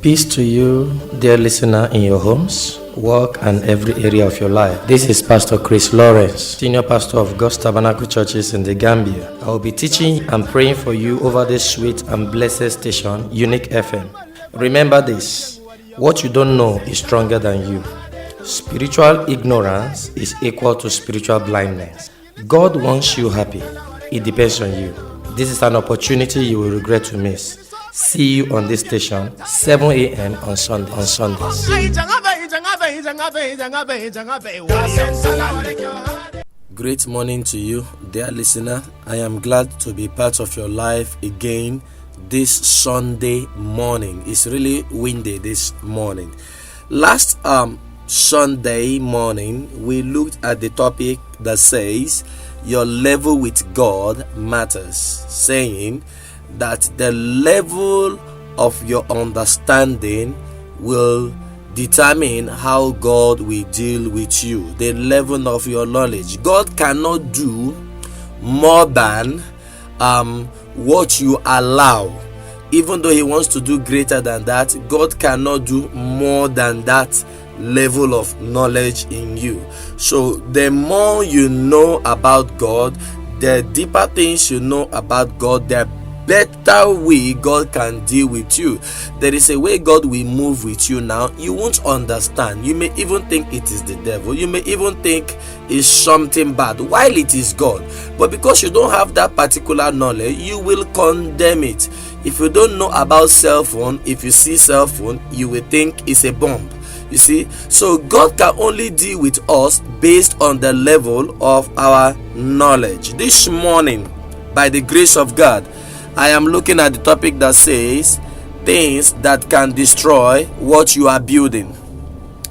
Peace to you, dear listener, in your homes, work, and every area of your life. This is Pastor Chris Lawrence, Senior Pastor of God's Tabernacle Churches in the Gambia. I will be teaching and praying for you over this sweet and blessed station, Unique FM. Remember this: what you don't know is stronger than you. Spiritual ignorance is equal to spiritual blindness. God wants you happy. It depends on you. This is an opportunity you will regret to miss. See you on this station, 7 a.m. on Sundays. Great morning to you, dear listener. I am glad to be part of your life again this Sunday morning. It's really windy this morning. Last Sunday morning, we looked at the topic that says your level with God matters, saying that the level of your understanding will determine how God will deal with you. The level of your knowledge. God cannot do more than what you allow. Even though He wants to do greater than that, God cannot do more than that level of knowledge in you. So the more you know about God, the deeper things you know about God, the better way God can deal with you. There is a way God will move with you now. You won't understand. You may even think it is the devil. You may even think it's something bad while it is God. But because you don't have that particular knowledge, you will condemn it. If you don't know about cell phone, if you see cell phone, you will think it's a bomb. You see, so God can only deal with us based on the level of our knowledge. This morning, by the grace of God, I am looking at the topic that says things that can destroy what you are building.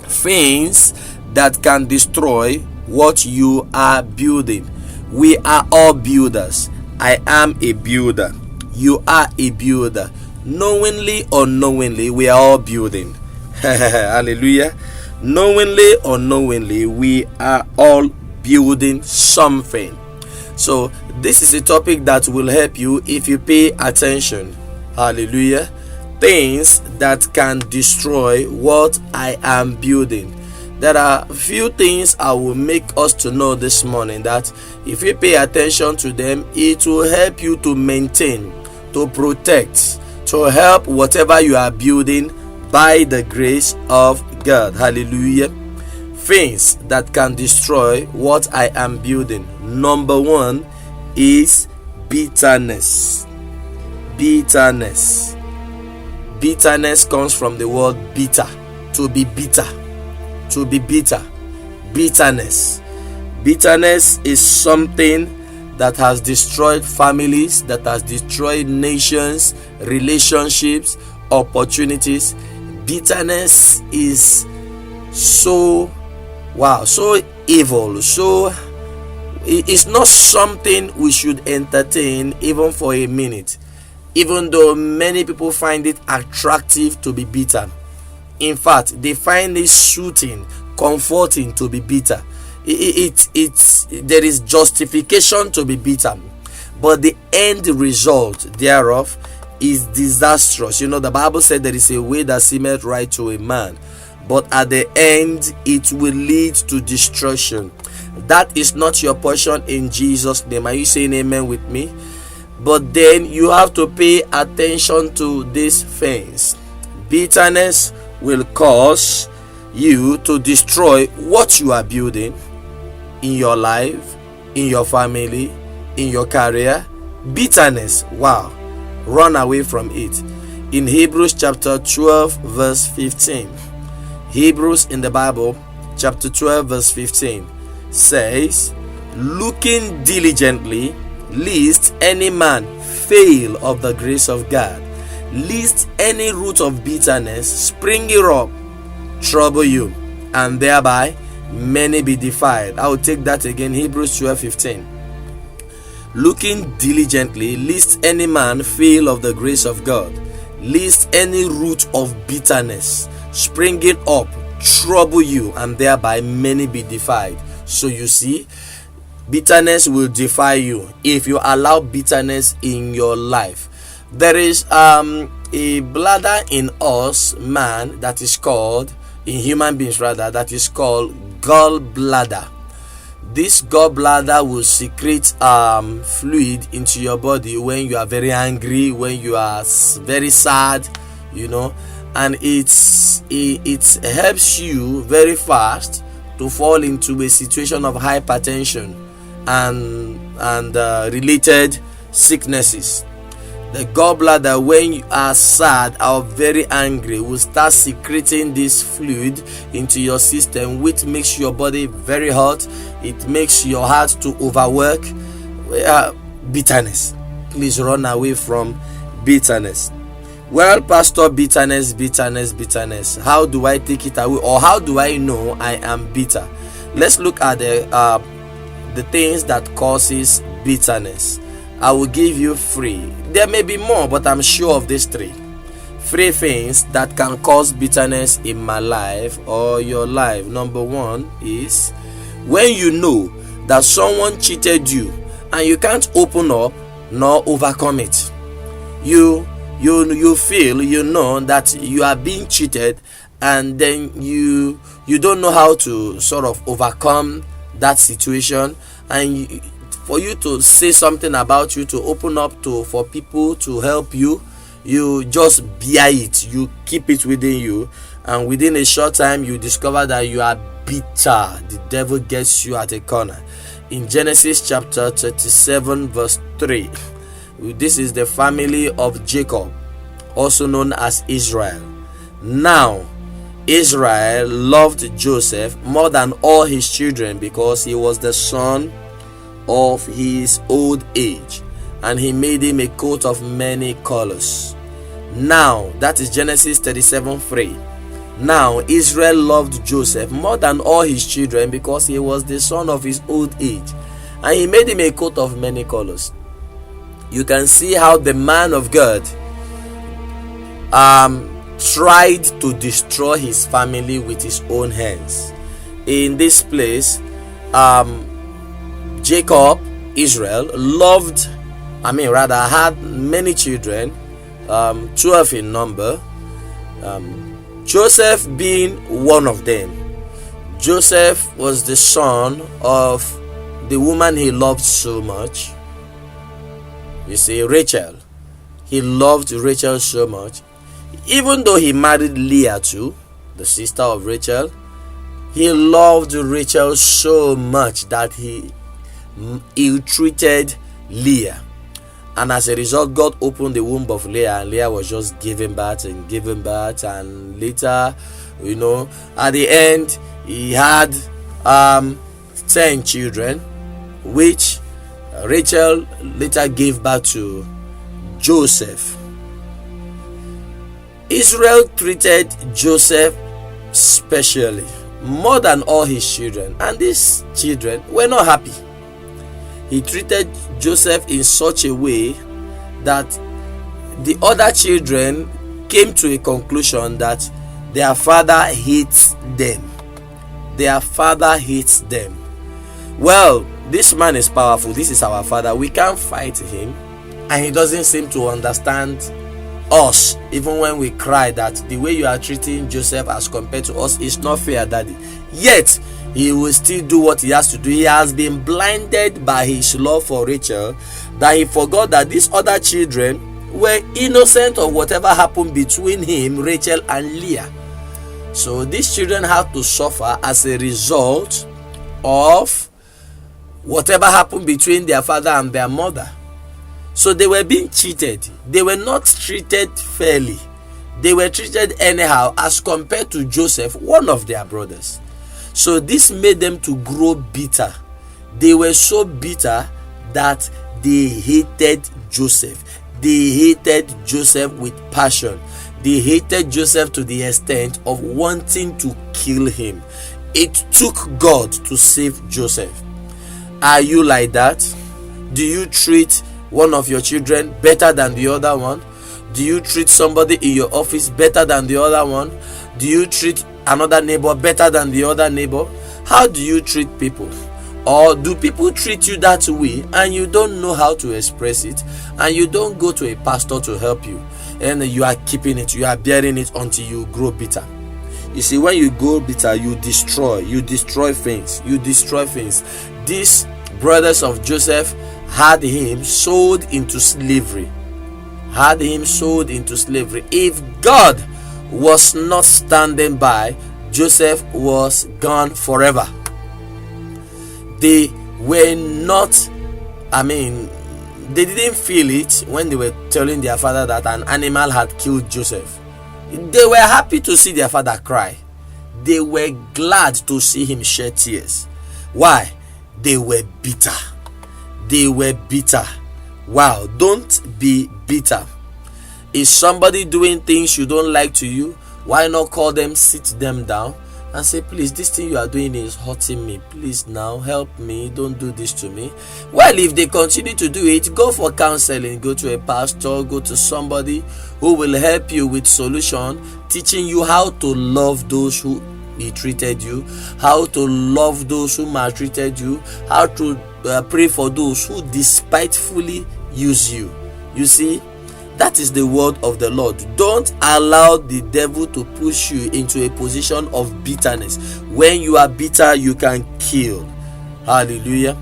Things that can destroy what you are building. We are all builders. I am a builder. You are a builder. Knowingly or unknowingly, we are all building. Hallelujah. Knowingly or unknowingly, we are all building something. So this is a topic that will help you if you pay attention. Hallelujah. Things that can destroy what I am building. There are a few things I will make us to know this morning that if you pay attention to them, it will help you to maintain, to protect, to help whatever you are building by the grace of God. Hallelujah. Things that can destroy what I am building. Number one is bitterness. Bitterness. Bitterness comes from the word bitter. To be bitter. To be bitter. Bitterness. Bitterness is something that has destroyed families, that has destroyed nations, relationships, opportunities. Bitterness is so evil. So it's not something we should entertain even for a minute, even though many people find it attractive to be bitter. In fact, they find it soothing, comforting to be bitter. There is justification to be bitter, but the end result thereof is disastrous. You know, the Bible said there is a way that seemeth right to a man, but at the end it will lead to destruction. That is not your portion in Jesus' name. Are you saying amen with me? But then you have to pay attention to these things. Bitterness will cause you to destroy what you are building in your life, in your family, in your career. Bitterness, wow, run away from it. In Hebrews chapter 12 verse 15, Hebrews in the Bible chapter 12 verse 15 says, looking diligently lest any man fail of the grace of God, lest any root of bitterness springing up trouble you, and thereby many be defiled. I will take that again. Hebrews 12:15. Looking diligently lest any man fail of the grace of God, lest any root of bitterness springing up trouble you, and thereby many be defiled. So you see, bitterness will defile you if you allow bitterness in your life. There is a bladder in us, man, that is called, in human beings rather, that is called gallbladder. This gallbladder will secrete fluid into your body when you are very angry, when you are very sad, and it helps you very fast to fall into a situation of hypertension and related sicknesses. The gallbladder, when you are sad or very angry, will start secreting this fluid into your system, which makes your body very hot. It makes your heart to overwork. Bitterness. Please run away from bitterness. Well, Pastor, bitterness. How do I take it away, or how do I know I am bitter? Let's look at the things that causes bitterness. I will give you 3. There may be more, but I'm sure of these 3 things that can cause bitterness in my life or your life. Number 1 is when you know that someone cheated you and you can't open up nor overcome it. You feel, that you are being cheated, and then you don't know how to sort of overcome that situation, and for you to say something about you, to open up for people to help you, you just bear it, you keep it within you, and within a short time you discover that you are bitter. The devil gets you at a corner. In Genesis chapter 37 verse 3, this is the family of Jacob, also known as Israel. Now Israel loved Joseph more than all his children because he was the son of his old age, and he made him a coat of many colors. Now, that is Genesis 37:3. Now Israel loved Joseph more than all his children because he was the son of his old age, and he made him a coat of many colors. You can see how the man of God tried to destroy his family with his own hands. In this place, Jacob, Israel, had many children, 12 in number, Joseph being one of them. Joseph was the son of the woman he loved so much. You see, Rachel. He loved Rachel so much. Even though he married Leah too, the sister of Rachel, he loved Rachel so much that he ill-treated Leah, and as a result, God opened the womb of Leah, and Leah was just giving birth, and later, at the end, he had 10 children, which Rachel later gave birth to Joseph. Israel treated Joseph specially, more than all his children, and these children were not happy. He treated Joseph in such a way that the other children came to a conclusion that their father hates them. Well, this man is powerful. This is our father. We can't fight him, and he doesn't seem to understand us. Even when we cry that the way you are treating Joseph as compared to us is not fair, Daddy. Yet he will still do what he has to do. He has been blinded by his love for Rachel that he forgot that these other children were innocent of whatever happened between him, Rachel, and Leah. So these children had to suffer as a result of whatever happened between their father and their mother. So they were being cheated. They were not treated fairly. They were treated anyhow as compared to Joseph, one of their brothers. So this made them to grow bitter. They were so bitter that they hated Joseph. They hated Joseph with passion. They hated Joseph to the extent of wanting to kill him. It took God to save Joseph. Are you like that? Do you treat one of your children better than the other one? Do you treat somebody in your office better than the other one? Do you treat another neighbor better than the other neighbor? How do you treat people? Or do people treat you that way and you don't know how to express it? and you don't go to a pastor to help you, and you are keeping it, you are bearing it until you grow bitter. You see, when you grow bitter, you destroy things. These brothers of Joseph had him sold into slavery. If God was not standing by, Joseph was gone forever. They were not, they didn't feel it when they were telling their father that an animal had killed Joseph. They were happy to see their father cry. They were glad to see him shed tears. Why? They were bitter. Wow, don't be bitter. Is somebody doing things you don't like to you? Why not call them, sit them down and say, please, this thing you are doing is hurting me. Please now help me. Don't do this to me. Well, if they continue to do it, go for counseling. Go to a pastor. Go to somebody who will help you with solution, teaching you how to love those who mistreated you, how to love those who maltreated you, how to pray for those who despitefully use you. You see, that is the word of the Lord. Don't allow the devil to push you into a position of bitterness. When you are bitter, you can kill. Hallelujah.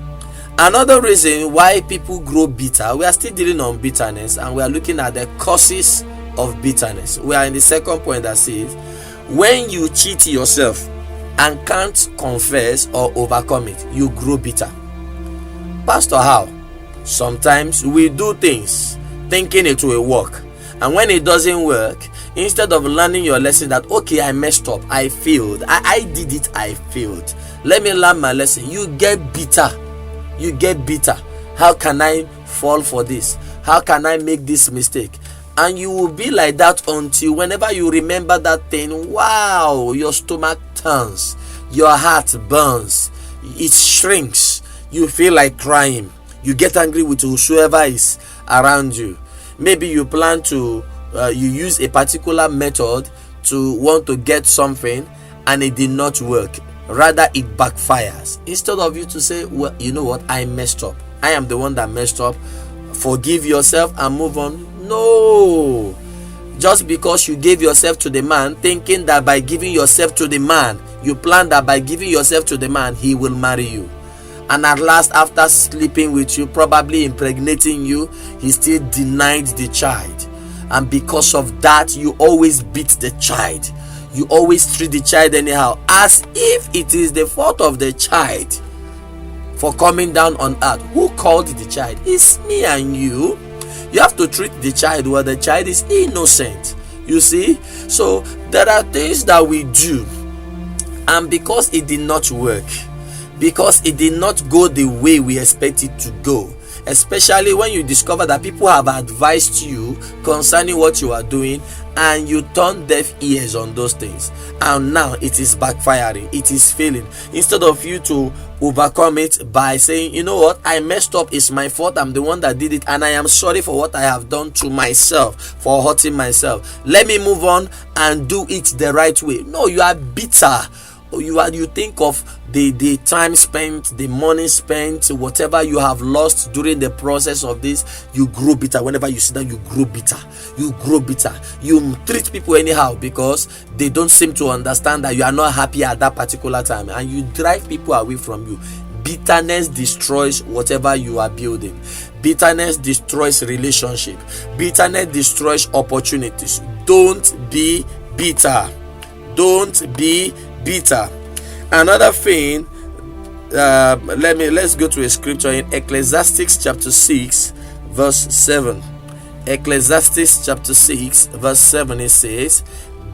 Another reason why people grow bitter, we are still dealing on bitterness, and we are looking at the causes of bitterness. We are in the second point that says, when you cheat yourself and can't confess or overcome it, you grow bitter. Pastor, how? Sometimes we do things thinking it will work, and when it doesn't work, instead of learning your lesson that, okay, I messed up, I failed, I did it, I failed, let me learn my lesson, you get bitter. How can I fall for this? How can I make this mistake? And you will be like that until whenever you remember that thing, wow, your stomach turns, your heart burns, it shrinks, you feel like crying, you get angry with whosoever is around you. Maybe you plan to you use a particular method to want to get something and it did not work, rather it backfires. Instead of you to say, well, you know what, I messed up, I am the one that messed up, forgive yourself and move on. No, just because you gave yourself to the man, thinking that by giving yourself to the man, you plan that by giving yourself to the man, he will marry you. And at last, after sleeping with you, probably impregnating you, he still denied the child. And because of that, you always beat the child. You always treat the child anyhow, as if it is the fault of the child for coming down on earth. Who called the child? It's me and you. You have to treat the child well. The child is innocent. You see? So there are things that we do, and because it did not work, because it did not go the way we expect it to go, especially when you discover that people have advised you concerning what you are doing and you turn deaf ears on those things, and now it is backfiring, it is failing. Instead of you to overcome it by saying, you know what, I messed up, it's my fault, I'm the one that did it, and I am sorry for what I have done to myself, for hurting myself, let me move on and do it the right way. No, you are bitter. You think of the time spent, the money spent, whatever you have lost during the process of this. You grow bitter. Whenever you sit down, you grow bitter. You treat people anyhow because they don't seem to understand that you are not happy at that particular time, and you drive people away from you. Bitterness destroys whatever you are building. Bitterness destroys relationship. Bitterness destroys opportunities. Don't be bitter. Don't be bitter. Another thing, let's go to a scripture in Ecclesiastes chapter 6 verse 7. Ecclesiastes chapter 6 verse 7, it says,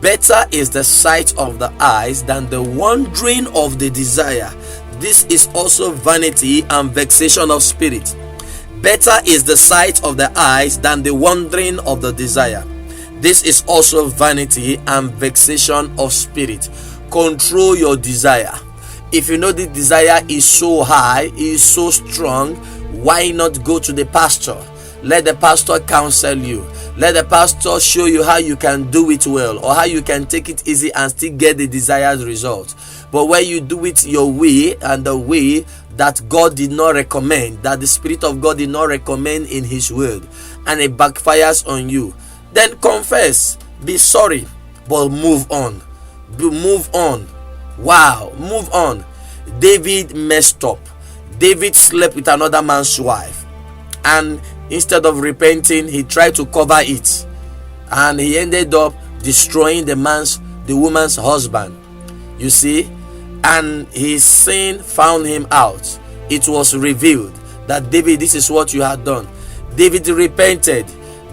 better is the sight of the eyes than the wandering of the desire. This is also vanity and vexation of spirit. Better is the sight of the eyes than the wandering of the desire. This is also vanity and vexation of spirit. Control your desire. If you know the desire is so high, is so strong, why not go to the pastor? Let the pastor counsel you. Let the pastor show you how you can do it well, or how you can take it easy and still get the desired result. But when you do it your way, and the way that God did not recommend, that the Spirit of God did not recommend in His word, and it backfires on you, then confess, be sorry, but move on. Move on. Wow, move on. David messed up. David slept with another man's wife, and instead of repenting, he tried to cover it, and he ended up destroying the woman's husband. You see, and his sin found him out. It was revealed that, David, this is what you had done. David repented.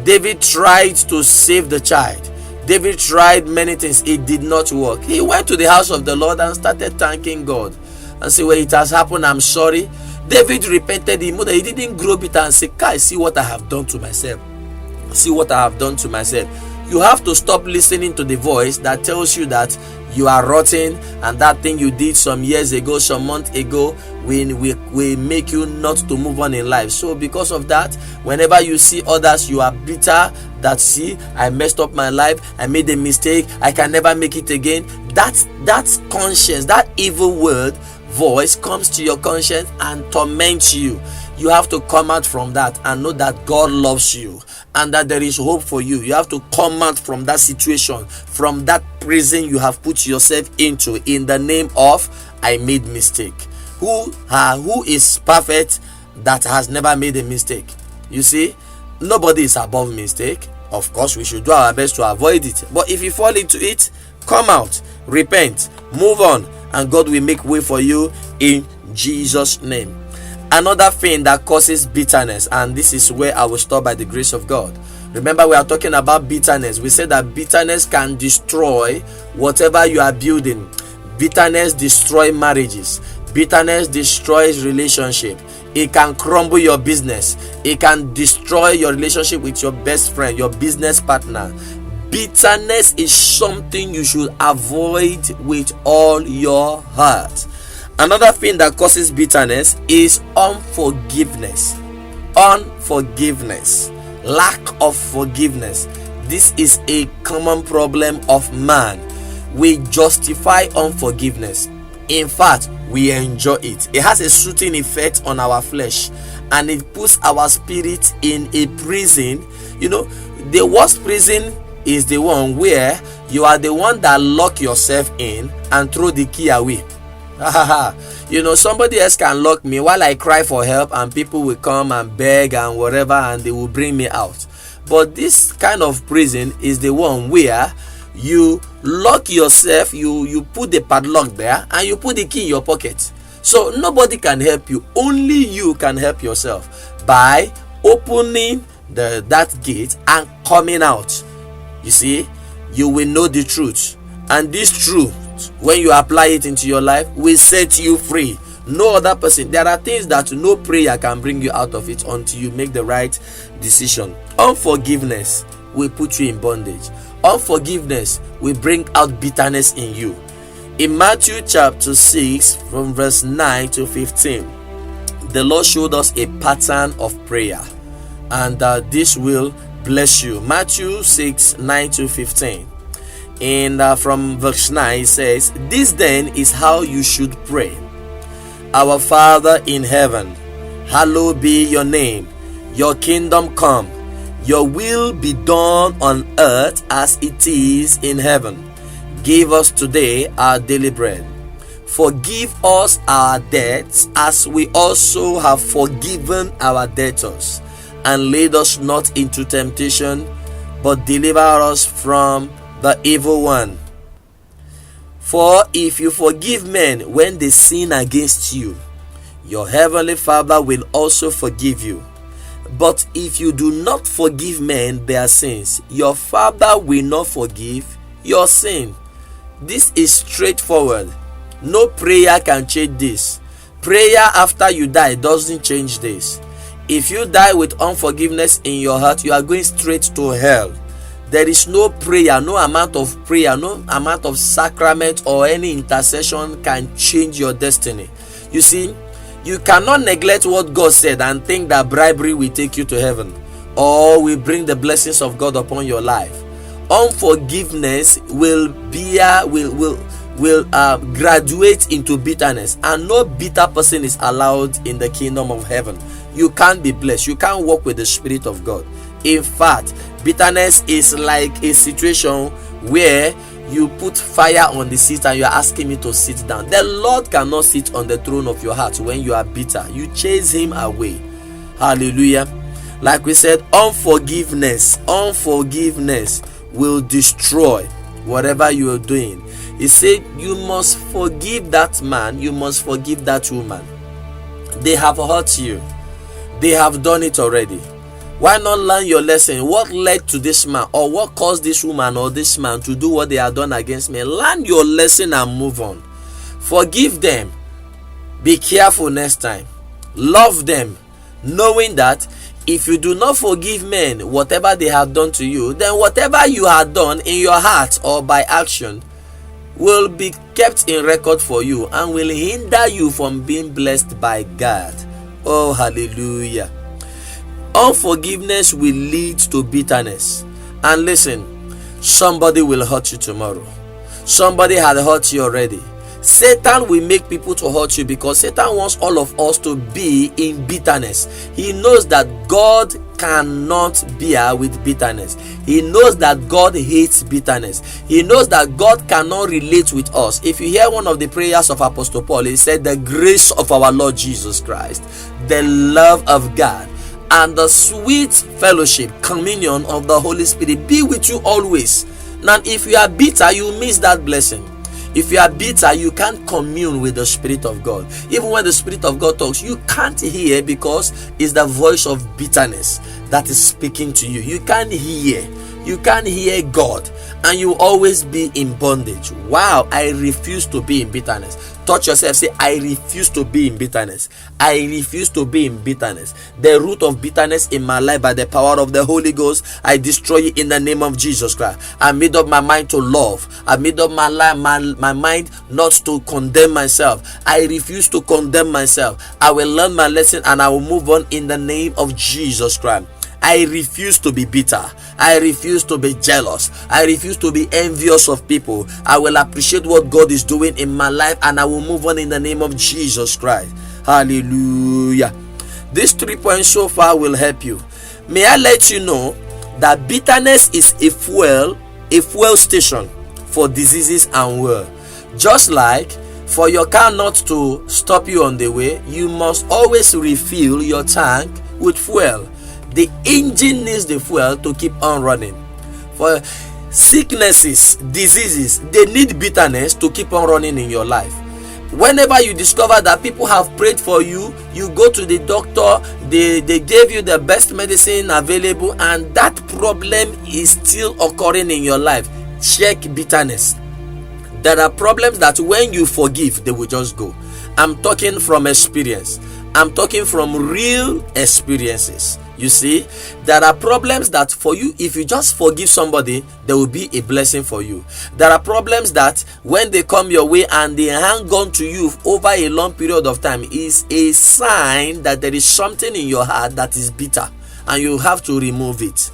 David tried to save the child. David tried many things. It did not work. He went to the house of the Lord and started thanking God and say, well, it has happened, I'm sorry. David repented. He didn't grow bitter and say, "Kai, see what I have done to myself. See what I have done to myself." You have to stop listening to the voice that tells you that you are rotten, and that thing you did some years ago, some months ago, will make you not to move on in life. So because of that, whenever you see others, you are bitter that, see, I messed up my life, I made a mistake, I can never make it again. That's conscience, that evil word voice comes to your conscience and torments you. You have to come out from that and know that God loves you and that there is hope for you. You have to come out from that situation, from that prison you have put yourself into, in the name of, I made mistake. Who is perfect that has never made a mistake? You see, nobody is above mistake. Of course, we should do our best to avoid it. But if you fall into it, come out, repent, move on, and God will make way for you in Jesus' name. Another thing that causes bitterness, and this is where I will stop by the grace of God. Remember, we are talking about bitterness. We said that bitterness can destroy whatever you are building. Bitterness destroys marriages. Bitterness destroys relationship. It can crumble your business. It can destroy your relationship with your best friend, your business partner. Bitterness is something you should avoid with all your heart. Another thing that causes bitterness is unforgiveness. Unforgiveness. Lack of forgiveness. This is a common problem of man. We justify unforgiveness. In fact, we enjoy it. It has a soothing effect on our flesh, and it puts our spirit in a prison. You know, the worst prison is the one where you are the one that lock yourself in and throw the key away. You know, somebody else can lock me while I cry for help, and people will come and beg and whatever, and they will bring me out. But this kind of prison is the one where you lock yourself, you put the padlock there, and you put the key in your pocket. So nobody can help you. Only you can help yourself by opening that gate and coming out. You see, you will know the truth, and this truth, when you apply it into your life, will set you free. No other person. There are things that no prayer can bring you out of it until you make the right decision. Unforgiveness will put you in bondage. Unforgiveness will bring out bitterness in you. In Matthew chapter 6 from verse 9 to 15, the Lord showed us a pattern of prayer, and this will bless you. Matthew 6, 9 to 15. And from verse 9 it says, "This then is how you should pray. Our Father in heaven, hallowed be your name. Your kingdom come. Your will be done on earth as it is in heaven. Give us today our daily bread. Forgive us our debts as we also have forgiven our debtors. And lead us not into temptation, but deliver us from the evil one. For if you forgive men when they sin against you, your heavenly Father will also forgive you. But if you do not forgive men their sins, your Father will not forgive your sin." This is straightforward. No prayer can change this. Prayer after you die doesn't change this. If you die with unforgiveness in your heart, you are going straight to hell. There is no prayer, no amount of prayer, no amount of sacrament or any intercession can change your destiny. You see, you cannot neglect what God said and think that bribery will take you to heaven or will bring the blessings of God upon your life. Unforgiveness will will graduate into bitterness, and no bitter person is allowed in the kingdom of heaven. You can't be blessed. You can't walk with the Spirit of God. In fact, bitterness is like a situation where you put fire on the seat and you are asking me to sit down. The Lord cannot sit on the throne of your heart when you are bitter. You chase him away. Hallelujah. Like we said, unforgiveness will destroy whatever you are doing. He said you must forgive that man, you must forgive that woman. They have hurt you. They have done it already. Why not learn your lesson? What led to this man, or what caused this woman or this man to do what they have done against me? Learn your lesson and move on. Forgive them. Be careful next time. Love them, knowing that if you do not forgive men whatever they have done to you, then whatever you have done in your heart or by action will be kept in record for you and will hinder you from being blessed by God. Oh, hallelujah. Unforgiveness will lead to bitterness. And listen, somebody will hurt you tomorrow. Somebody had hurt you already. Satan will make people to hurt you because Satan wants all of us to be in bitterness. He knows that God cannot bear with bitterness. He knows that God hates bitterness. He knows that God cannot relate with us. If you hear one of the prayers of Apostle Paul, he said, the grace of our Lord Jesus Christ, the love of God, and the sweet fellowship, communion of the Holy Spirit be with you always. Now, if you are bitter, you miss that blessing. If you are bitter, you can't commune with the Spirit of God. Even when the Spirit of God talks, you can't hear because it's the voice of bitterness that is speaking to you. You can't hear. You can't hear God, and you always be in bondage. Wow, I refuse to be in bitterness. Touch yourself, say, I refuse to be in bitterness. I refuse to be in bitterness. The root of bitterness in my life, by the power of the Holy Ghost, I destroy it in the name of Jesus Christ. I made up my mind to love. I made up my mind not to condemn myself. I refuse to condemn myself. I will learn my lesson and I will move on in the name of Jesus Christ. I refuse to be bitter. I refuse to be jealous. I refuse to be envious of people. I will appreciate what God is doing in my life and I will move on in the name of Jesus Christ. Hallelujah. These 3 points so far will help you. May I let you know that bitterness is a fuel station for diseases and war. Just like for your car not to stop you on the way, you must always refill your tank with fuel. The engine needs the fuel to keep on running. For sicknesses, diseases, they need bitterness to keep on running in your life. Whenever you discover that people have prayed for you, you go to the doctor, they gave you the best medicine available, and that problem is still occurring in your life, check bitterness. There are problems that when you forgive, they will just go. I'm talking from experience. I'm talking from real experiences. You see, there are problems that for you, if you just forgive somebody, there will be a blessing for you. There are problems that when they come your way and they hang on to you over a long period of time, is a sign that there is something in your heart that is bitter and you have to remove it.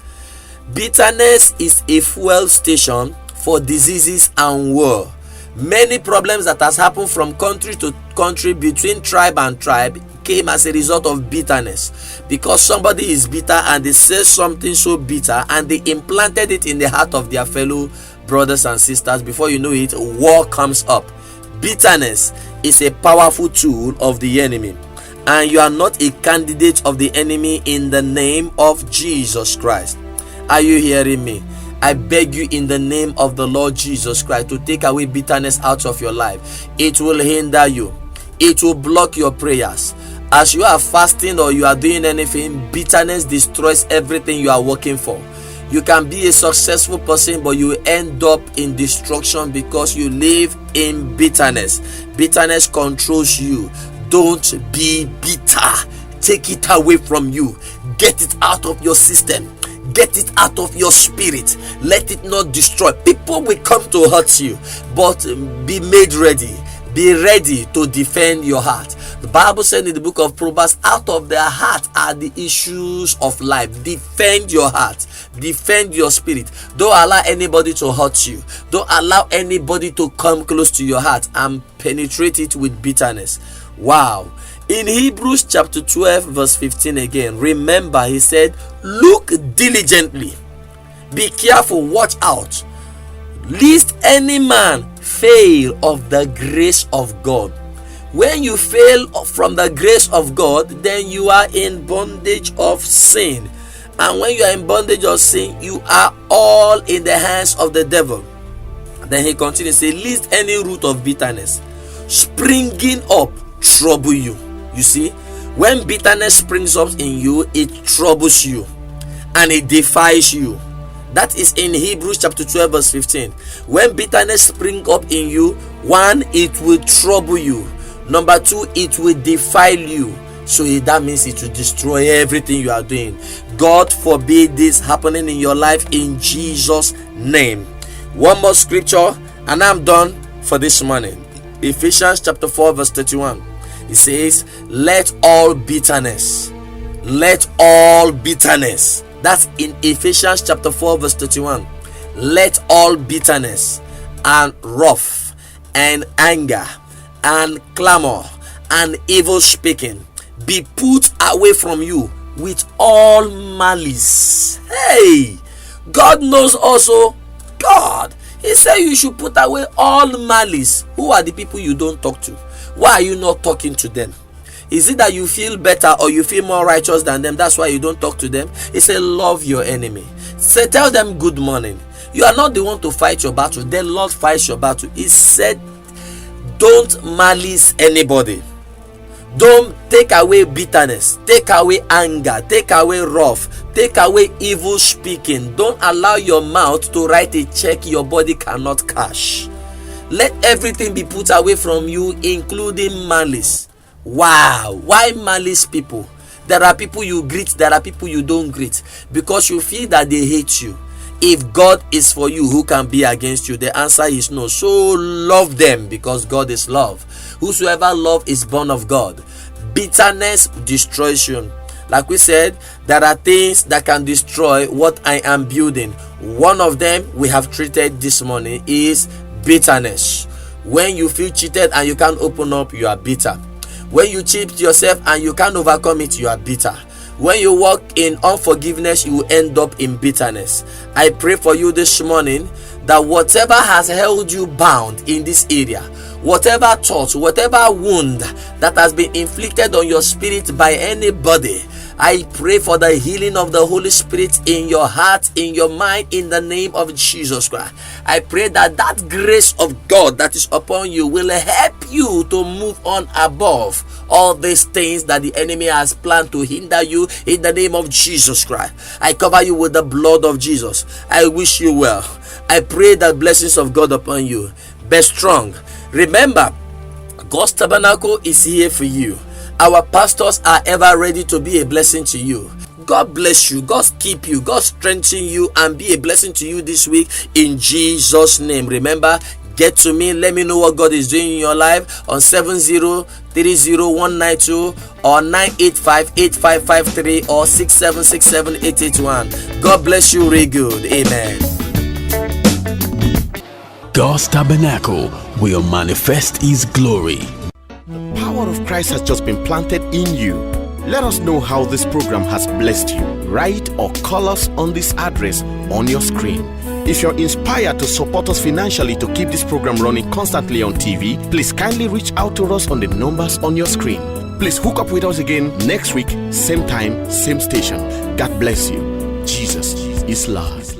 Bitterness is a fuel station for diseases and war. Many problems that has happened from country to country, between tribe and tribe, came as a result of bitterness, because somebody is bitter and they say something so bitter and they implanted it in the heart of their fellow brothers and sisters. Before you know it, war comes up. Bitterness is a powerful tool of the enemy, and you are not a candidate of the enemy in the name of Jesus Christ. Are you hearing me? I beg you in the name of the Lord Jesus Christ to take away bitterness out of your life. It will hinder you. It will block your prayers. As you are fasting or you are doing anything, bitterness destroys everything you are working for. You can be a successful person, but you end up in destruction because you live in bitterness. Bitterness controls you. Don't be bitter. Take it away from you. Get it out of your system. Get it out of your spirit. Let it not destroy. People will come to hurt you, but be made ready. Be ready to defend your heart. The Bible said in the book of Proverbs, out of their heart are the issues of life. Defend your heart. Defend your spirit. Don't allow anybody to hurt you. Don't allow anybody to come close to your heart and penetrate it with bitterness. Wow. In Hebrews chapter 12 verse 15 again, remember he said, look diligently, be careful, watch out, lest any man fail of the grace of God. When you fail from the grace of God, then you are in bondage of sin. And when you are in bondage of sin, you are all in the hands of the devil. Then he continues, say, lest any root of bitterness springing up trouble you. You see, when bitterness springs up in you, it troubles you and it defies you. That is in Hebrews chapter 12 verse 15. When bitterness springs up in you, one, it will trouble you. Number two, it will defile you. So that means it will destroy everything you are doing. God forbid this happening in your life in Jesus' name. One more scripture and I'm done for this morning. Ephesians chapter 4 verse 31. It says, let all bitterness. That's in Ephesians chapter 4 verse 31. Let all bitterness and wrath and anger and clamor and evil speaking be put away from you with all malice. Hey, God knows also. God, he said you should put away all malice. Who are the people you don't talk to? Why are you not talking to them? Is it that you feel better or you feel more righteous than them? That's why you don't talk to them. He said, love your enemy. Say, tell them good morning. You are not the one to fight your battle. The Lord fights your battle. He said, don't malice anybody. Don't take away bitterness. Take away anger. Take away wrath. Take away evil speaking. Don't allow your mouth to write a check your body cannot cash. Let everything be put away from you, including malice. Wow. Why malice people? There are people you greet, there are people you don't greet, because you feel that they hate you. If God is for you, who can be against you? The answer is no. So love them, because God is love. Whosoever love is born of God. Bitterness destroys you. Like we said, there are things that can destroy what I am building. One of them we have treated this morning is bitterness. When you feel cheated and you can't open up, you are bitter. When you cheat yourself and you can't overcome it, you are bitter. When you walk in unforgiveness, you will end up in bitterness. I pray for you this morning that whatever has held you bound in this area, whatever thought, whatever wound that has been inflicted on your spirit by anybody, I pray for the healing of the Holy Spirit in your heart, in your mind, in the name of Jesus Christ. I pray that that grace of God that is upon you will help you to move on above all these things that the enemy has planned to hinder you in the name of Jesus Christ. I cover you with the blood of Jesus. I wish you well. I pray the blessings of God upon you. Be strong. Remember, God's Tabernacle is here for you. Our pastors are ever ready to be a blessing to you. God bless you. God keep you. God strengthen you and be a blessing to you this week in Jesus' name. Remember, get to me. Let me know what God is doing in your life on 7030-192 or 985-8553 or 6767-881. God bless you. Really good. Amen. God's Tabernacle will manifest His glory. The power of Christ has just been planted in you. Let us know how this program has blessed you. Write or call us on this address on your screen. If you're inspired to support us financially to keep this program running constantly on TV, please kindly reach out to us on the numbers on your screen. Please hook up with us again next week, same time, same station. God bless you. Jesus is Lord.